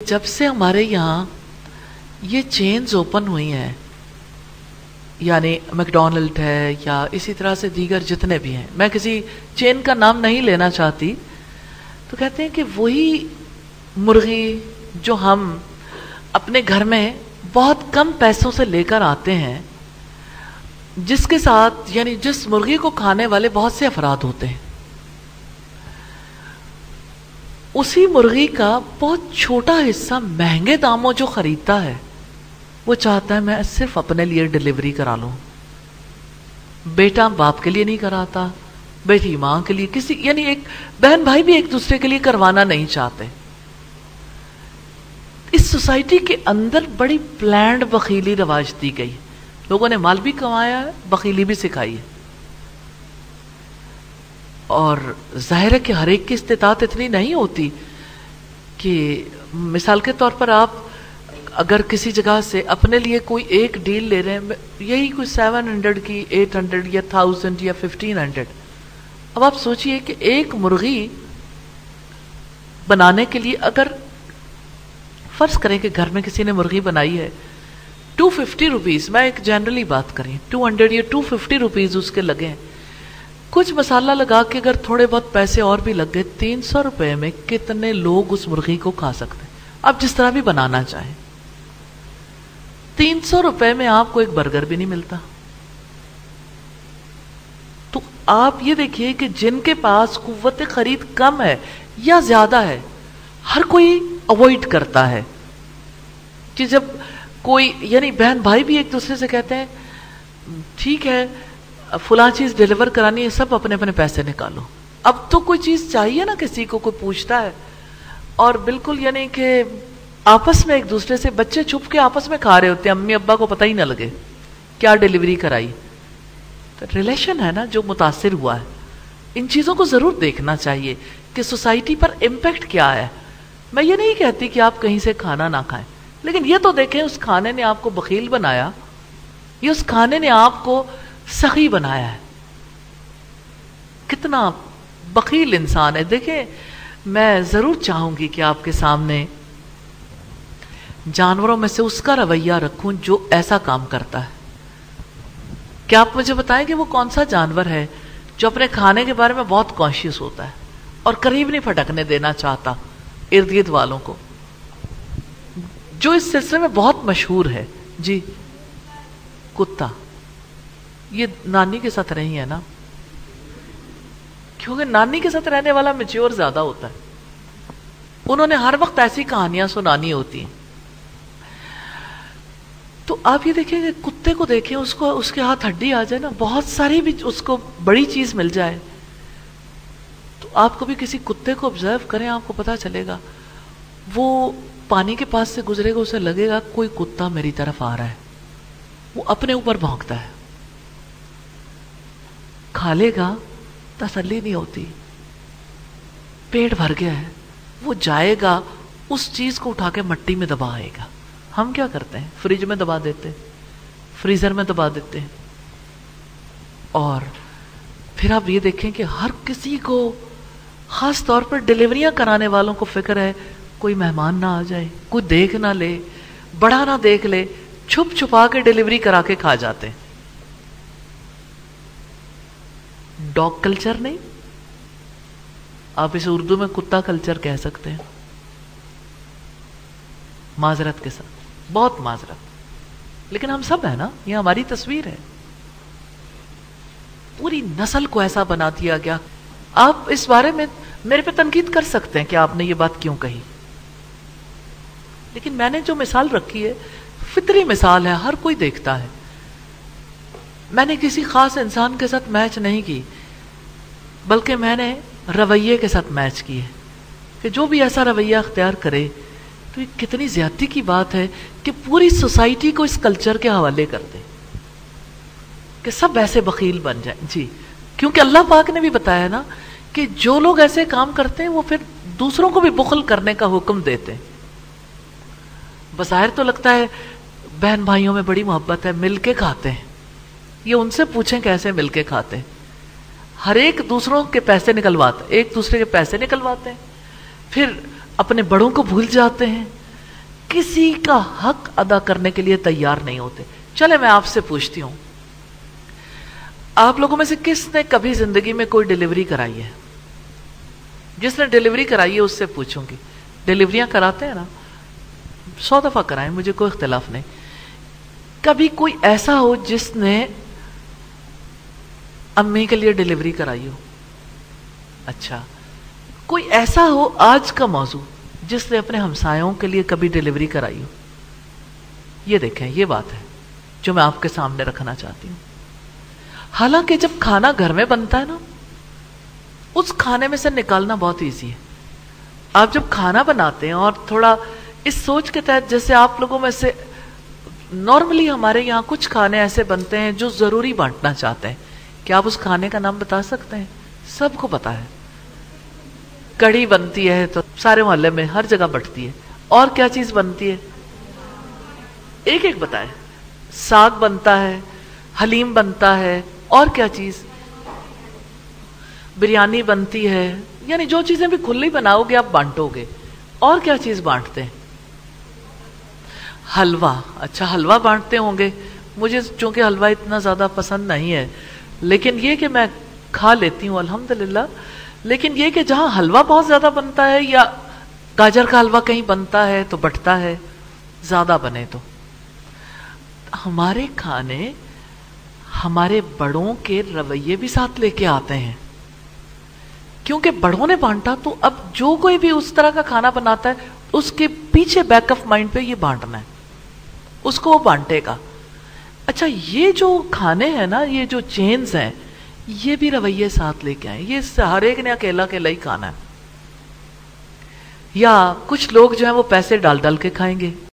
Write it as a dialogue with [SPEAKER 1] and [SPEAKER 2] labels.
[SPEAKER 1] जब से हमारे यहाँ ये चेन्स ओपन हुई हैं, यानी मैकडॉनल्ड है या इसी तरह से दीगर जितने भी हैं, मैं किसी चेन का नाम नहीं लेना चाहती, तो कहते हैं कि वही मुर्गी जो हम अपने घर में बहुत कम पैसों से लेकर आते हैं, जिसके साथ यानी जिस मुर्गी को खाने वाले बहुत से अफराद होते हैं, उसी मुर्गी का बहुत छोटा हिस्सा महंगे दामों जो खरीदता है, वो चाहता है मैं सिर्फ अपने लिए डिलीवरी करा लूं। बेटा बाप के लिए नहीं कराता, बेटी मां के लिए, किसी यानी एक बहन भाई भी एक दूसरे के लिए करवाना नहीं चाहते। इस सोसाइटी के अंदर बड़ी प्लान्ड बखीली रवाज दी गई। लोगों ने माल भी कमाया है, बखीली भी सिखाई है। और जाहिर है कि हर एक की इस्तिताअत इतनी नहीं होती कि मिसाल के तौर पर आप अगर किसी जगह से अपने लिए कोई एक डील ले रहे हैं, यही कोई 700 की 800 या 1000 या 1500, अब आप सोचिए कि एक मुर्गी बनाने के लिए अगर फर्ज करें कि घर में किसी ने मुर्गी बनाई है, 250 रुपीज, मैं एक जनरली बात करें, 200 या 250 रुपीज उसके लगे हैं। कुछ मसाला लगा के अगर थोड़े बहुत पैसे और भी लग गए, 300 रुपए में कितने लोग उस मुर्गी को खा सकते हैं? आप जिस तरह भी बनाना चाहें, 300 रुपए में आपको एक बर्गर भी नहीं मिलता। तो आप ये देखिए कि जिनके पास कुव्वत खरीद कम है या ज्यादा है, हर कोई अवॉइड करता है कि जब कोई यानी बहन भाई भी एक दूसरे से कहते हैं ठीक है फुला चीज डिलीवर करानी है, सब अपने अपने पैसे निकालो। अब तो कोई चीज चाहिए ना, किसी को कोई पूछता है, और बिल्कुल यानी कि आपस में एक दूसरे से बच्चे छुप के आपस में खा रहे होते हैं, अम्मी अब्बा को पता ही ना लगे क्या डिलीवरी कराई। तो रिलेशन है ना जो मुतासिर हुआ है। इन चीजों को जरूर देखना चाहिए कि सोसाइटी पर इम्पैक्ट क्या है। मैं ये नहीं कहती कि आप कहीं से खाना ना खाएं, लेकिन ये तो देखें उस खाने ने आपको बखील बनाया, ये उस खाने ने आपको सही बनाया है। कितना बखील इंसान है। देखें, मैं जरूर चाहूंगी कि आपके सामने जानवरों में से उसका रवैया रखूं जो ऐसा काम करता है। क्या आप मुझे बताएं कि वो कौन सा जानवर है जो अपने खाने के बारे में बहुत कॉन्शियस होता है और करीब नहीं फटकने देना चाहता इर्द गिर्द वालों को, जो इस सिलसिले में बहुत मशहूर है? जी, कुत्ता। ये नानी के साथ रही है ना, क्योंकि नानी के साथ रहने वाला मैच्योर ज्यादा होता है, उन्होंने हर वक्त ऐसी कहानियां सुनानी होती हैं। तो आप ये देखेंगे, कुत्ते को देखें, उसको उसके हाथ हड्डी आ जाए ना, बहुत सारी भी उसको बड़ी चीज मिल जाए, तो आप कभी किसी कुत्ते को ऑब्जर्व करें, आपको पता चलेगा वो पानी के पास से गुजरेगा, उसे लगेगा कोई कुत्ता मेरी तरफ आ रहा है, वो अपने ऊपर भौंकता है। खा लेगा, तसल्ली नहीं होती, पेट भर गया है, वो जाएगा उस चीज को उठा के मट्टी में दबाएगा। हम क्या करते हैं? फ्रिज में दबा देते, फ्रीजर में दबा देते हैं। और फिर आप ये देखें कि हर किसी को, खास तौर पर डिलीवरियां कराने वालों को फिक्र है कोई मेहमान ना आ जाए, कोई देख ना ले, बड़ा ना देख ले, छुप छुपा के डिलीवरी करा के खा जाते हैं। डॉग कल्चर नहीं, आप इसे उर्दू में कुत्ता कल्चर कह सकते हैं, माजरत के साथ, बहुत माजरत, लेकिन हम सब है ना, ये हमारी तस्वीर है। पूरी नस्ल को ऐसा बना दिया गया। आप इस बारे में मेरे पे तनकीद कर सकते हैं कि आपने ये बात क्यों कही, लेकिन मैंने जो मिसाल रखी है फितरी मिसाल है, हर कोई देखता है। मैंने किसी खास इंसान के साथ मैच नहीं की, बल्कि मैंने रवैये के साथ मैच की है कि जो भी ऐसा रवैया अख्तियार करे, तो ये कितनी ज्यादती की बात है कि पूरी सोसाइटी को इस कल्चर के हवाले कर दे कि सब ऐसे बखील बन जाए। जी, क्योंकि अल्लाह पाक ने भी बताया ना कि जो लोग ऐसे काम करते हैं वो फिर दूसरों को भी बुखल करने का हुक्म देते हैं। बज़ाहिर तो लगता है बहन भाइयों में बड़ी मोहब्बत है, मिलके खाते हैं, ये उनसे पूछें कैसे मिलके खाते हैं। हर एक दूसरों के पैसे निकलवाते, एक दूसरे के पैसे निकलवाते हैं, फिर अपने बड़ों को भूल जाते हैं, किसी का हक अदा करने के लिए तैयार नहीं होते। चले मैं आपसे पूछती हूं, आप लोगों में से किसने कभी जिंदगी में कोई डिलीवरी कराई है? जिसने डिलीवरी कराई है उससे पूछूंगी। डिलीवरियां कराते हैं ना, 100 दफा कराएं, मुझे कोई इख्तिलाफ नहीं। कभी कोई ऐसा हो जिसने अम्मी के लिए डिलीवरी कराई हो? अच्छा, कोई ऐसा हो आज का मौजू जिसने अपने हमसायों के लिए कभी डिलीवरी कराई हो? ये देखें, ये बात है जो मैं आपके सामने रखना चाहती हूं। हालांकि जब खाना घर में बनता है ना, उस खाने में से निकालना बहुत ईजी है। आप जब खाना बनाते हैं और थोड़ा इस सोच के तहत, जैसे आप लोगों में से नॉर्मली हमारे यहां कुछ खाने ऐसे बनते हैं जो जरूरी बांटना चाहते हैं। क्या आप उस खाने का नाम बता सकते हैं? सबको पता है, कढ़ी बनती है तो सारे मोहल्ले में हर जगह बंटती है। और क्या चीज बनती है? एक एक बताएं। साग बनता है, हलीम बनता है, और क्या चीज? बिरयानी बनती है। यानी जो चीजें भी खुली बनाओगे आप बांटोगे। और क्या चीज बांटते हैं? हलवा। अच्छा, हलवा बांटते होंगे। मुझे चूंकि हलवा इतना ज्यादा पसंद नहीं है, लेकिन ये कि मैं खा लेती हूँ अल्हम्दुलिल्लाह। लेकिन ये कि जहां हलवा बहुत ज्यादा बनता है या गाजर का हलवा कहीं बनता है तो बंटता है, ज्यादा बने तो। हमारे खाने हमारे बड़ों के रवैये भी साथ लेके आते हैं, क्योंकि बड़ों ने बांटा तो अब जो कोई भी उस तरह का खाना बनाता है उसके पीछे बैक ऑफ माइंड पे ये बांटना है, उसको वो बांटेगा। अच्छा, ये जो खाने हैं ना, ये जो चेन्स हैं, ये भी रवैये साथ लेके आए। ये हर एक ने अकेला अकेला ही खाना है, या कुछ लोग जो है वो पैसे डाल डाल के खाएंगे।